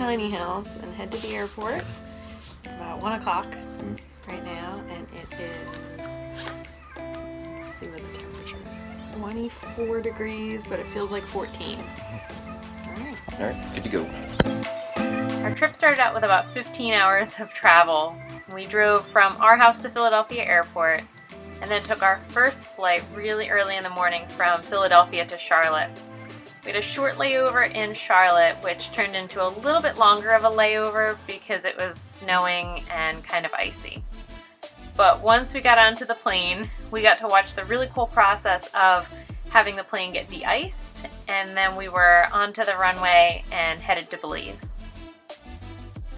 tiny house and head to the airport. It's about 1 o'clock right now, and it is, let's see what the temperature is, 24 degrees, but it feels like 14. All right, good to go. Our trip started out with about 15 hours of travel. We drove from our house to Philadelphia Airport, and then took our first flight really early in the morning from Philadelphia to Charlotte. We had a short layover in Charlotte, which turned into a little bit longer of a layover because it was snowing and kind of icy. But once we got onto the plane, we got to watch the really cool process of having the plane get de-iced, and then we were onto the runway and headed to Belize.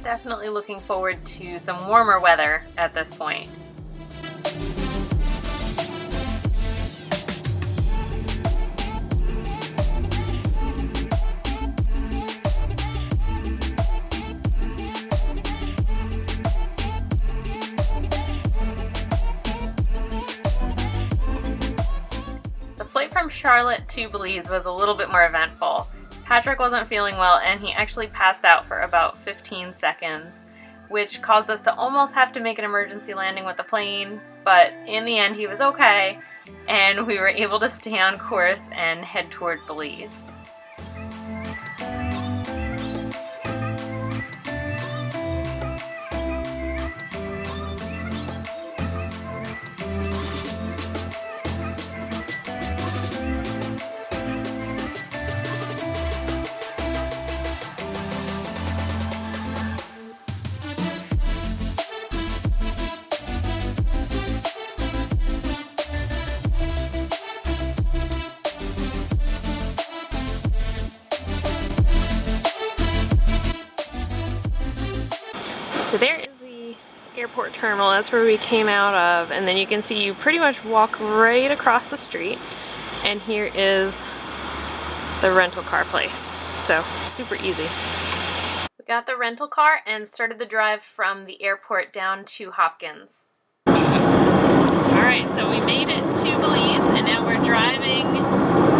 Definitely looking forward to some warmer weather at this point. From Charlotte to Belize was a little bit more eventful. Patrick wasn't feeling well and he actually passed out for about 15 seconds, which caused us to almost have to make an emergency landing with the plane, but in the end he was okay and we were able to stay on course and head toward Belize. So there is the airport terminal, that's where we came out of, and then you can see you pretty much walk right across the street, and here is the rental car place. So super easy. We got the rental car and started the drive from the airport down to Hopkins. Alright, so we made it to Belize and now we're driving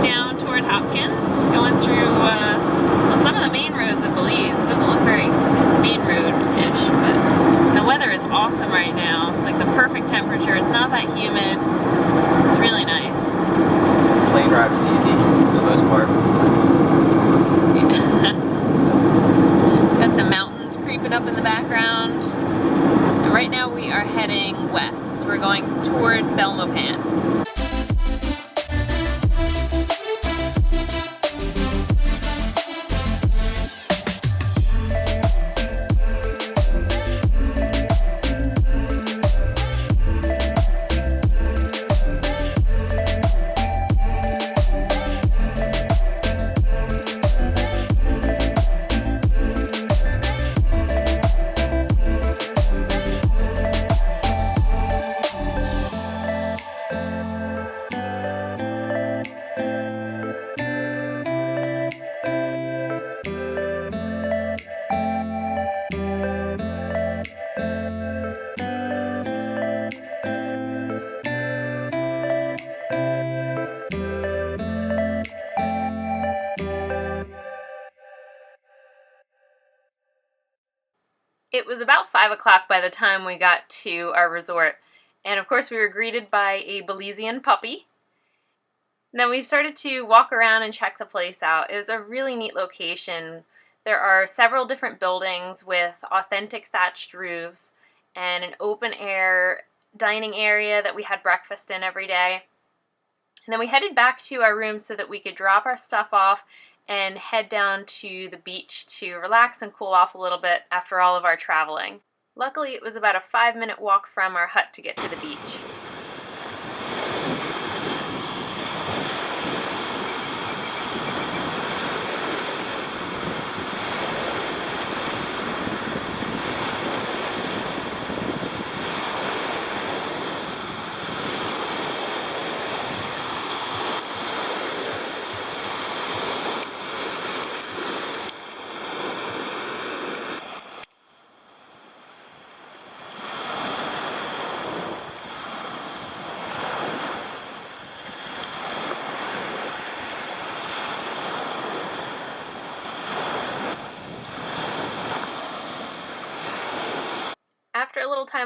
down toward Hopkins, going through well, some of the main roads of Belize. It doesn't look very main road-ish, but the weather is awesome right now. It's like the perfect temperature. It's not that humid. It's really nice. Plane ride was easy for the most part. Got some mountains creeping up in the background. And right now we are heading west. We're going toward BELMOPAN. It was about 5 o'clock by the time we got to our resort, and of course we were greeted by a Belizean puppy. And then we started to walk around and check the place out. It was a really neat location. There are several different buildings with authentic thatched roofs and an open air dining area that we had breakfast in every day. And then we headed back to our room so that we could drop our stuff off and head down to the beach to relax and cool off a little bit after all of our traveling. Luckily, it was about a 5-minute walk from our hut to get to the beach.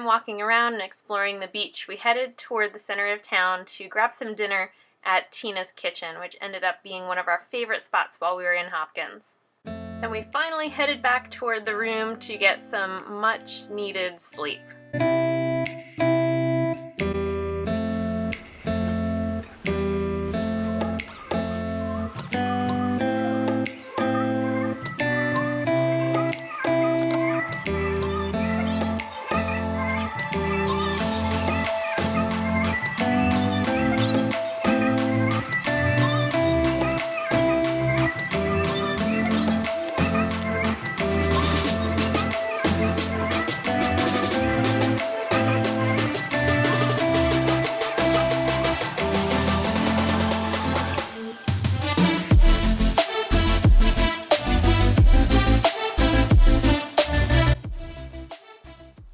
walking around and exploring the beach, we headed toward the center of town to grab some dinner at Tina's Kitchen, which ended up being one of our favorite spots while we were in Hopkins. Then we finally headed back toward the room to get some much needed sleep.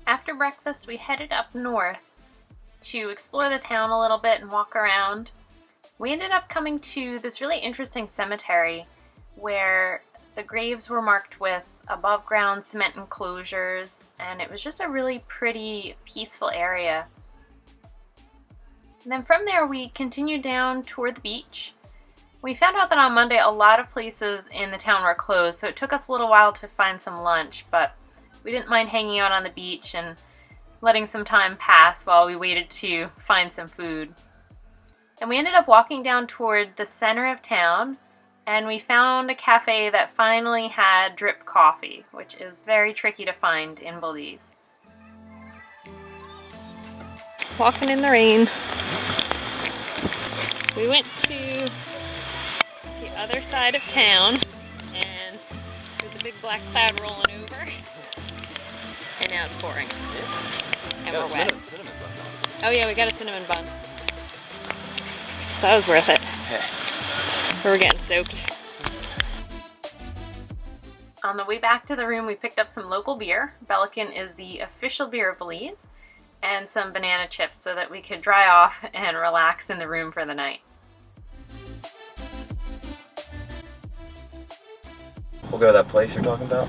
After breakfast, we headed up north to explore the town a little bit and walk around. We ended up coming to this really interesting cemetery where the graves were marked with above ground cement enclosures, and it was just a really pretty, peaceful area. And then from there we continued down toward the beach. We found out that on Monday a lot of places in the town were closed, so it took us a little while to find some lunch, but we didn't mind hanging out on the beach and letting some time pass while we waited to find some food. And we ended up walking down toward the center of town, and we found a cafe that finally had drip coffee, which is very tricky to find in Belize. Walking in the rain. We went to the other side of town, and there's a big black cloud rolling over, and now it's pouring. And we're wet. Oh yeah, we got a cinnamon bun. So that was worth it. We were getting soaked. On the way back to the room, we picked up some local beer. BELMOPAN is the official beer of Belize, and some banana chips so that we could dry off and relax in the room for the night. We'll go to that place you're talking about.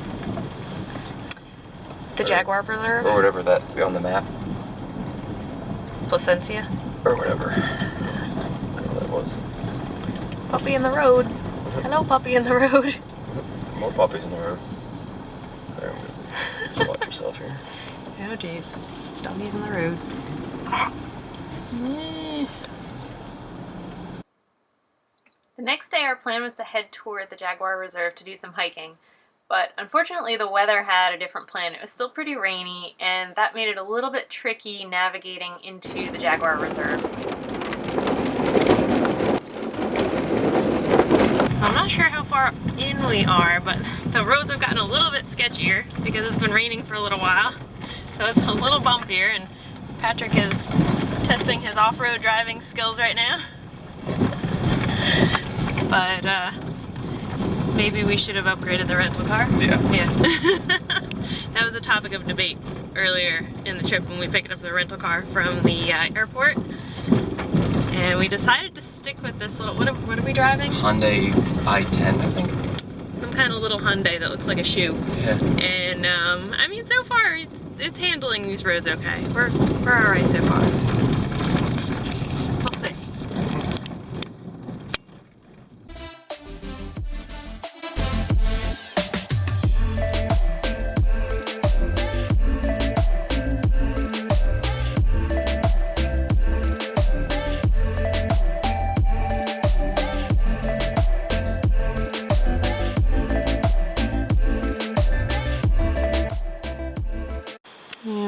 The Jaguar Reserve? Or whatever that be on the map. Placencia? Or whatever. Whatever that was. Puppy in the road. Hello, puppy in the road. More puppies in the road. There we go. Just watch yourself here. Oh jeez. Doggies in the road. The next day our plan was to head toward the Jaguar Reserve to do some hiking. But unfortunately the weather had a different plan. It was still pretty rainy, and that made it a little bit tricky navigating into the Jaguar Reserve. So I'm not sure how far in we are, but the roads have gotten a little bit sketchier because it's been raining for a little while. So it's a little bumpier, and Patrick is testing his off-road driving skills right now. But maybe we should have upgraded the rental car? Yeah. That was a topic of debate earlier in the trip when we picked up the rental car from the airport. And we decided to stick with this little, what are we driving? Hyundai i10, I think. Some kind of little Hyundai that looks like a shoe. Yeah. And I mean, so far it's handling these roads okay. We're all right so far. We'll see.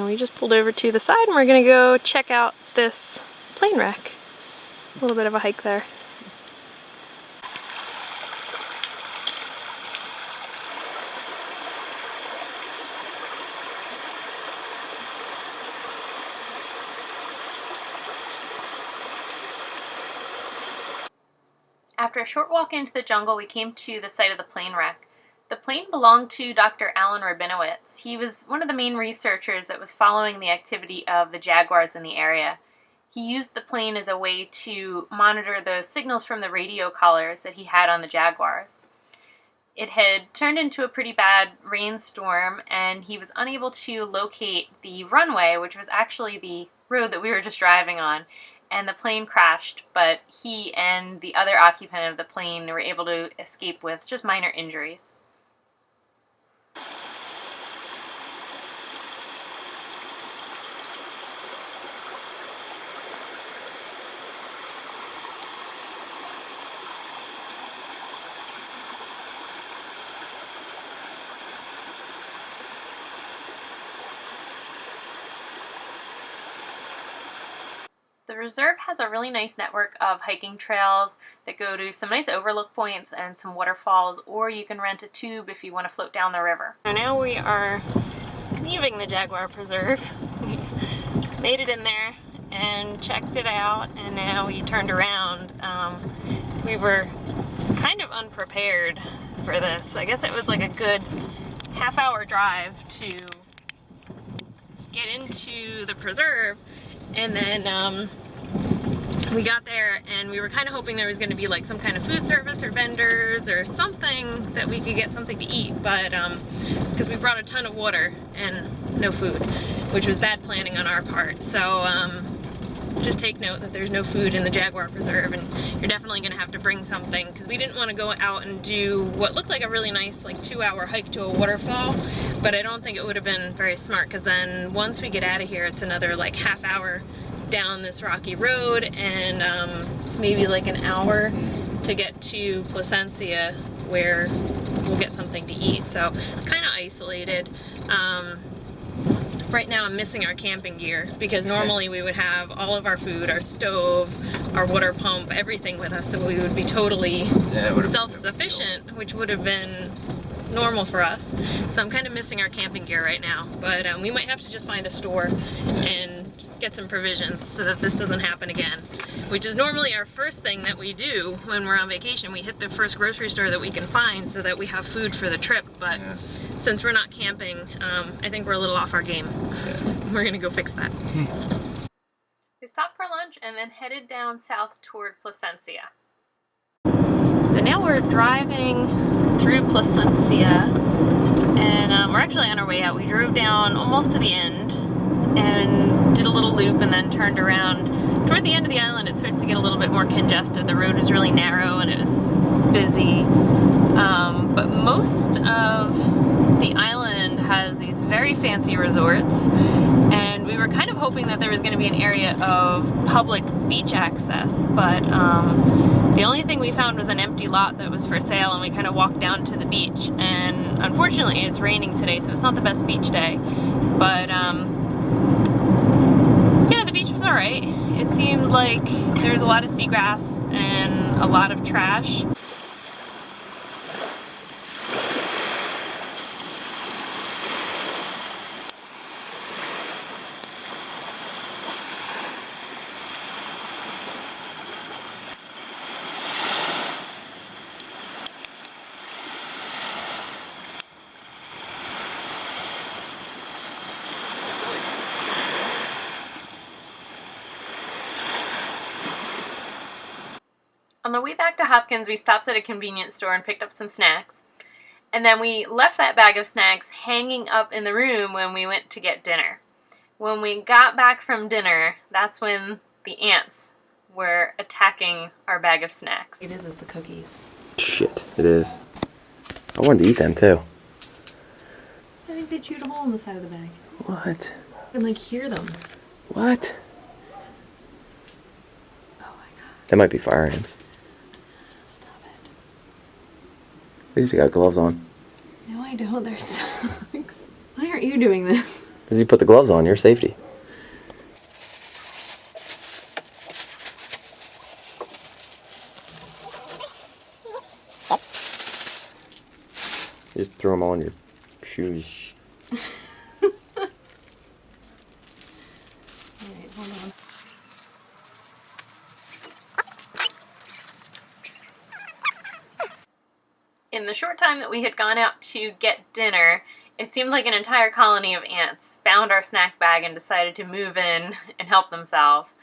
We just pulled over to the side and we're gonna go check out this plane wreck. A little bit of a hike there. After a short walk into the jungle, we came to the site of the plane wreck. The plane belonged to Dr. Alan Rabinowitz. He was one of the main researchers that was following the activity of the jaguars in the area. He used the plane as a way to monitor the signals from the radio collars that he had on the jaguars. it had turned into a pretty bad rainstorm, and he was unable to locate the runway, which was actually the road that we were just driving on, and the plane crashed, but he and the other occupant of the plane were able to escape with just minor injuries. The reserve has a really nice network of hiking trails that go to some nice overlook points and some waterfalls, or you can rent a tube if you want to float down the river. So now we are leaving the Jaguar Preserve. We made it in there and checked it out, and now we turned around. We were kind of unprepared for this. I guess it was like a good half-hour drive to get into the preserve, and then we got there and we were kind of hoping there was going to be like some kind of food service or vendors or something that we could get something to eat, but because we brought a ton of water and no food, which was bad planning on our part. So just take note that there's no food in the Jaguar Preserve, and you're definitely going to have to bring something, because we didn't want to go out and do what looked like a really nice like 2-hour hike to a waterfall, but I don't think it would have been very smart, because then once we get out of here it's another like half hour down this rocky road, and maybe like an hour to get to Placencia, where we'll get something to eat. So kind of isolated. Right now I'm missing our camping gear, because normally we would have all of our food, our stove, our water pump, everything with us, so we would be totally self-sufficient, which would have been normal for us. So I'm kind of missing our camping gear right now, but we might have to just find a store and get some provisions so that this doesn't happen again, which is normally our first thing that we do when we're on vacation. We hit the first grocery store that we can find so that we have food for the trip, but since we're not camping, I think we're a little off our game. We're gonna go fix that. We stopped for lunch and then headed down south toward Placencia. So now we're driving through Placencia, and we're actually on our way out. We drove down almost to the end and did a little loop and then turned around. Toward the end of the island it starts to get a little bit more congested. The road was really narrow and it was busy, but most of the island has these very fancy resorts, and we were kind of hoping that there was going to be an area of public beach access, but the only thing we found was an empty lot that was for sale, and we kind of walked down to the beach, and unfortunately it's raining today, so it's not the best beach day, but yeah, the beach was alright. It seemed like there was a lot of seagrass and a lot of trash. On the way back to Hopkins, we stopped at a convenience store and picked up some snacks. And then we left that bag of snacks hanging up in the room when we went to get dinner. When we got back from dinner, that's when the ants were attacking our bag of snacks. It is the cookies. Shit, it is. I wanted to eat them too. I think they chewed a hole in the side of the bag. What? I can like hear them. What? Oh my god. That might be fire ants. Stop it. At least you got gloves on. No, I don't. They're socks. Why aren't you doing this? Because you put the gloves on, your safety. Just throw them on your shoes. Alright, hold on. In the short time that we had gone out to get dinner, it seemed like an entire colony of ants found our snack bag and decided to move in and help themselves.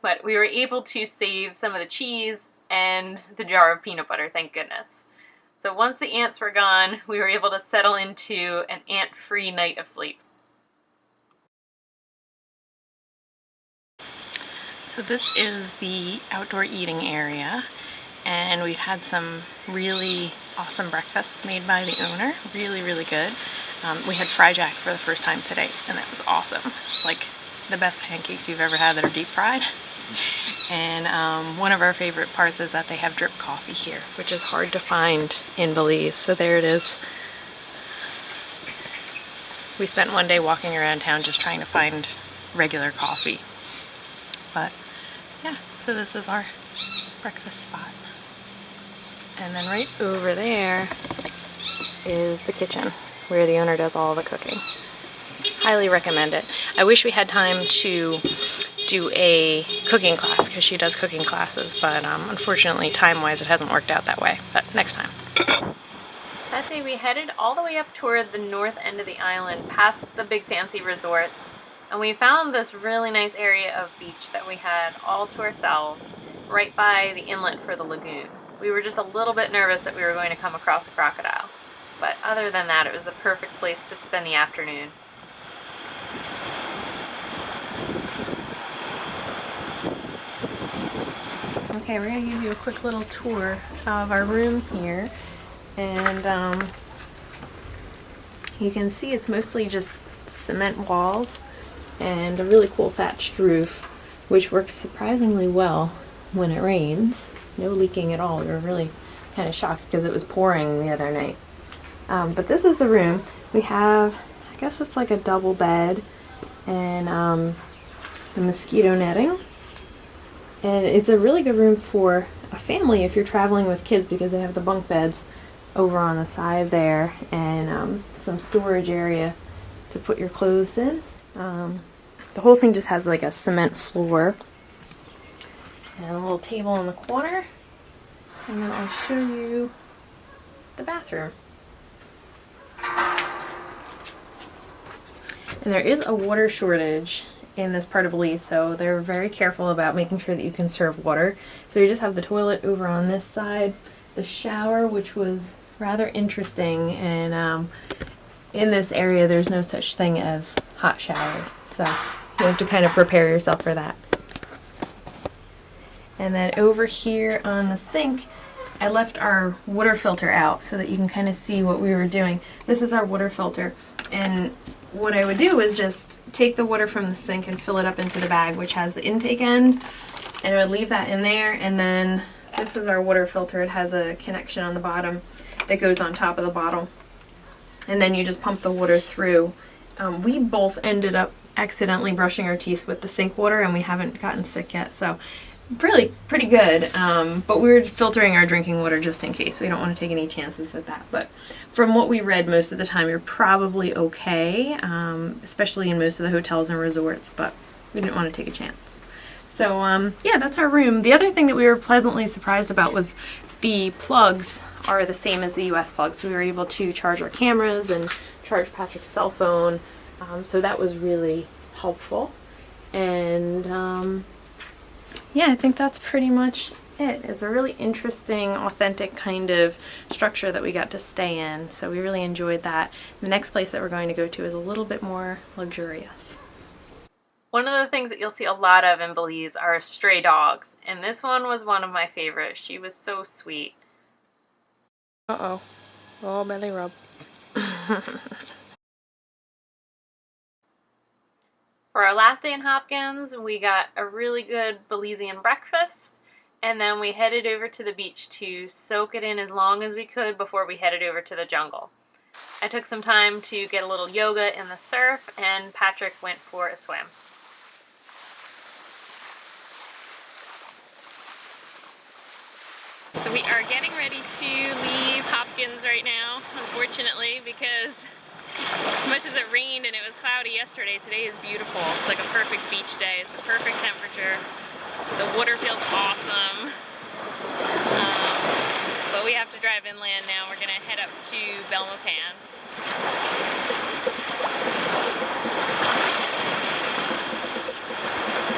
But we were able to save some of the cheese and the jar of peanut butter, thank goodness. So once the ants were gone, we were able to settle into an ant-free night of sleep. So this is the outdoor eating area, and we've had some really awesome breakfasts made by the owner. Really, really good. We had Fry Jack for the first time today, and that was awesome. Like the best pancakes you've ever had that are deep fried. And one of our favorite parts is that they have drip coffee here, which is hard to find in Belize. So there it is. We spent one day walking around town just trying to find regular coffee. But yeah, so this is our breakfast spot. And then right over there is the kitchen where the owner does all the cooking. Highly recommend it. I wish we had time to do a cooking class because she does cooking classes, but unfortunately time-wise it hasn't worked out that way, but next time. That day we headed all the way up toward the north end of the island past the big fancy resorts, and we found this really nice area of beach that we had all to ourselves right by the inlet for the lagoon. We were just a little bit nervous that we were going to come across a crocodile, but other than that it was the perfect place to spend the afternoon. Okay, we're going to give you a quick little tour of our room here, and you can see it's mostly just cement walls and a really cool thatched roof, which works surprisingly well when it rains. No leaking at all. We were really kind of shocked because it was pouring the other night. But this is the room. We have, I guess it's like a double bed, and the mosquito netting. And it's a really good room for a family if you're traveling with kids because they have the bunk beds over on the side there, and some storage area to put your clothes in. The whole thing just has like a cement floor and a little table in the corner. And then I'll show you the bathroom. And there is a water shortage in this part of Belize, so they're very careful about making sure that you conserve water. So you just have the toilet over on this side, the shower, which was rather interesting, and in this area there's no such thing as hot showers, so you have to kind of prepare yourself for that. And then over here on the sink, I left our water filter out so that you can kind of see what we were doing. This is our water filter, and what I would do is just take the water from the sink and fill it up into the bag, which has the intake end, and I would leave that in there. And then this is our water filter. It has a connection on the bottom that goes on top of the bottle, and then you just pump the water through. We both ended up accidentally brushing our teeth with the sink water, and we haven't gotten sick yet, so really pretty good. But we were filtering our drinking water just in case. We don't want to take any chances with that, but from what we read, most of the time you're probably okay, especially in most of the hotels and resorts, but we didn't want to take a chance. So yeah, that's our room. The other thing that we were pleasantly surprised about was the plugs are the same as the US plugs, so we were able to charge our cameras and charge Patrick's cell phone, so that was really helpful. And yeah, I think that's pretty much it. It's a really interesting, authentic kind of structure that we got to stay in, so we really enjoyed that. The next place that we're going to go to is a little bit more luxurious. One of the things that you'll see a lot of in Belize are stray dogs, and this one was one of my favorites. She was so sweet. Uh-oh. Oh, belly rub. For our last day in Hopkins, we got a really good Belizean breakfast, and then we headed over to the beach to soak it in as long as we could before we headed over to the jungle. I took some time to get a little yoga in the surf, and Patrick went for a swim. So we are getting ready to leave Hopkins right now, unfortunately, because as much as it rained and it was cloudy yesterday, today is beautiful. It's like a perfect beach day. It's the perfect temperature. The water feels awesome. But we have to drive inland now. We're going to head up to BELMOPAN.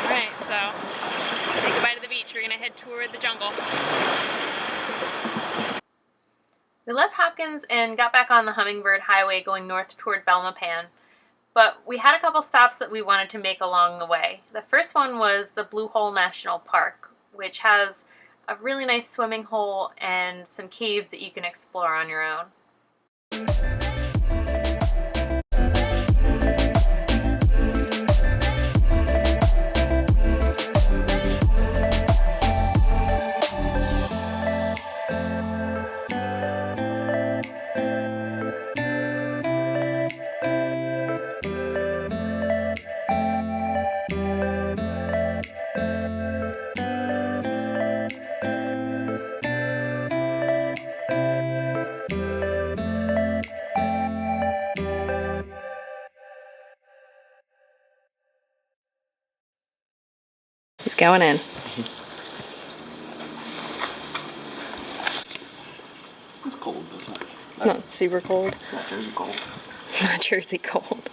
Alright, so say goodbye to the beach. We're going to head toward the jungle. We left Hopkins and got back on the Hummingbird Highway going north toward BELMOPAN, but we had a couple stops that we wanted to make along the way. The first one was the Blue Hole National Park, which has a really nice swimming hole and some caves that you can explore on your own. He's going in. It's cold, but it's Not super cold. not Jersey cold. Not Jersey cold.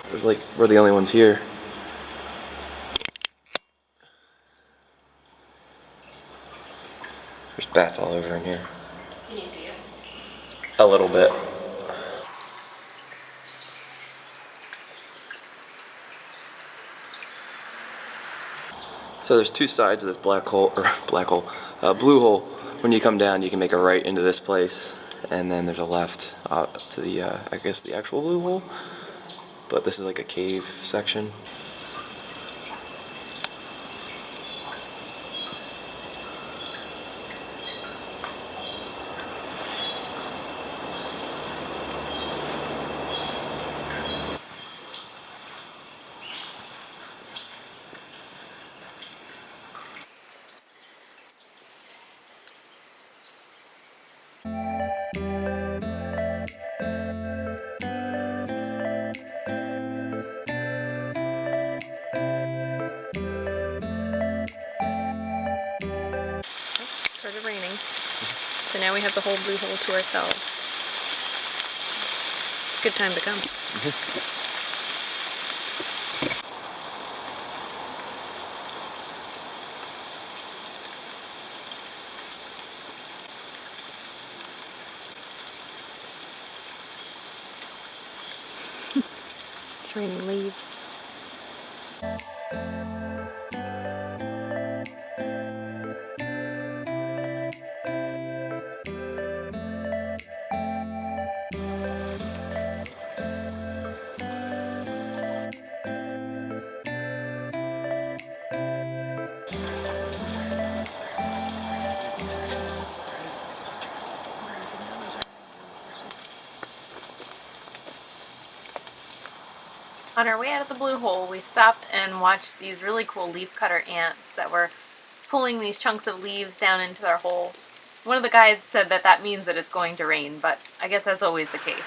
It was like we're the only ones here. There's bats all over in here. Can you see it? A little bit. So there's two sides of this blue hole. When you come down, you can make a right into this place, and then there's a left to the, I guess the actual blue hole. But this is like a cave section. Started raining. So now we have the whole blue hole to ourselves. It's a good time to come. It's raining leaves. On our way out of the blue hole, we stopped and watched these really cool leafcutter ants that were pulling these chunks of leaves down into their hole. One of the guides said that that means that it's going to rain, but I guess that's always the case.